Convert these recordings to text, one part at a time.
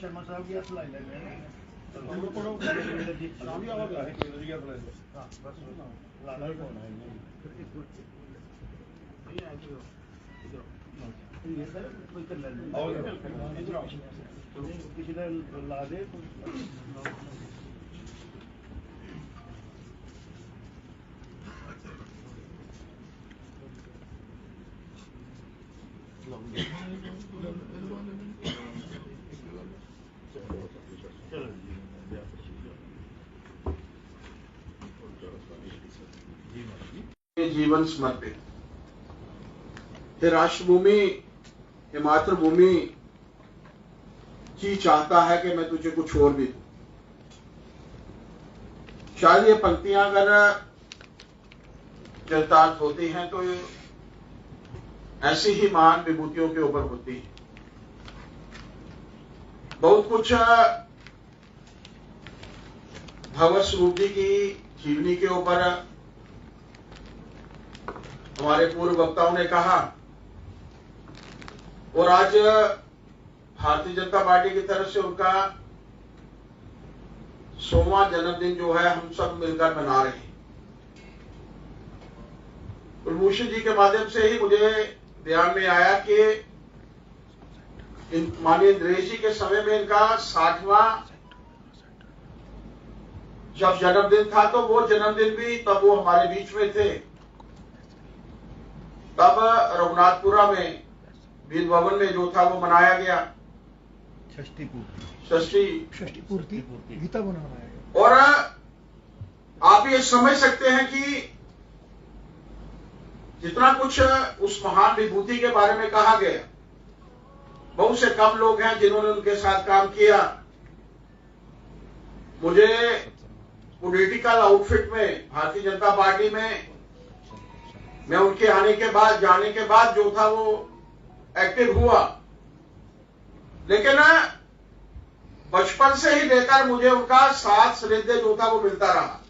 शर्मा साहब की लाई लगे पिछले ला दे जीवन समर्पित। हे राष्ट्रभूमि, हे मातृभूमि, जी चाहता है कि मैं तुझे कुछ और भी दूं। शायद ये पंक्तियां अगर चरितार्थ होती हैं तो ऐसी ही महान विभूतियों के ऊपर होती है। बहुत कुछ भगवत स्वरूप जी की जीवनी के ऊपर हमारे पूर्व वक्ताओं ने कहा, और आज भारतीय जनता पार्टी की तरफ से उनका 100वां जन्मदिन जो है हम सब मिलकर मना रहे हैं। कुलभूषण जी के माध्यम से ही मुझे ध्यान में आया कि माननीय नरेश जी के समय में इनका 60वां जब जन्मदिन था, तो वो जन्मदिन भी तब वो हमारे बीच में थे। तब रघुनाथपुरा में वीर भवन में जो था वो मनाया गया, षष्ठी पूर्ति गीता बनाया गया। और आप ये समझ सकते हैं कि जितना कुछ उस महान विभूति के बारे में कहा गया, बहुत से कम लोग हैं जिन्होंने उनके साथ काम किया। मुझे पॉलिटिकल आउटफिट में भारतीय जनता पार्टी में मैं उनके आने के बाद, जाने के बाद जो था वो एक्टिव हुआ, लेकिन बचपन से ही लेकर मुझे उनका साथ सानिध्य जो था वो मिलता रहा।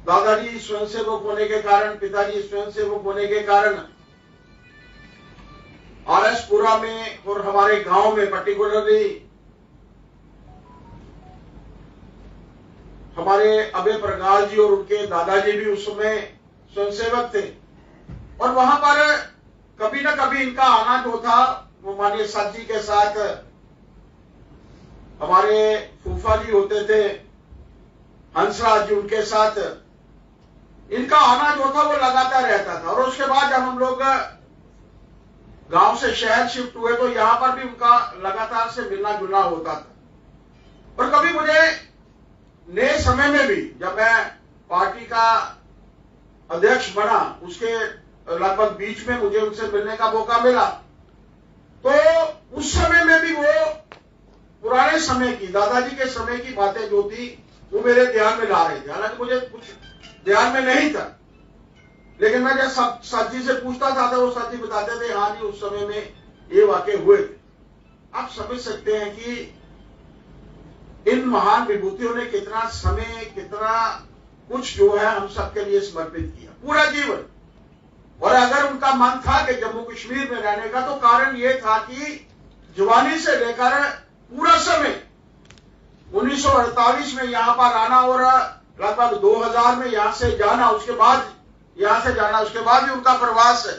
दादाजी स्वयंसेवक होने के कारण, पिताजी स्वयंसेवक होने के कारण RS पुरा में और हमारे गांव में पर्टिकुलरली हमारे अभय प्रकाश जी और उनके दादाजी भी उस समय स्वयंसेवक थे। और वहां पर कभी न कभी इनका आना जो था वो माननीय सत जी के साथ, हमारे फूफा जी होते थे हंसराज जी, उनके साथ इनका आना जो था वो लगातार रहता था। और उसके बाद जब हम लोग गांव से शहर शिफ्ट हुए तो यहां पर भी उनका लगातार से मिलना जुलना होता था। और कभी मुझे नए समय में भी, जब मैं पार्टी का अध्यक्ष बना, उसके लगभग बीच में मुझे उनसे मिलने का मौका मिला, तो उस समय में भी वो पुराने समय की, दादाजी के समय की बातें जो थी वो मेरे ध्यान में ला रहे थे। हालांकि मुझे कुछ ध्यान में नहीं था, लेकिन मैं जब सत जी से पूछता था तो वो सत जी बताते थे, हाँ जी उस समय में ये वाकये हुए थे। आप समझ सकते हैं कि इन महान विभूतियों ने कितना समय, कितना कुछ जो है हम सबके लिए समर्पित किया, पूरा जीवन। और अगर उनका मन था कि जम्मू कश्मीर में रहने का, तो कारण ये था कि जवानी से लेकर पूरा समय 1948 में यहां पर आना और लगभग 2000 में यहां से जाना, उसके बाद यहां से जाना, उसके बाद भी उनका प्रवास है।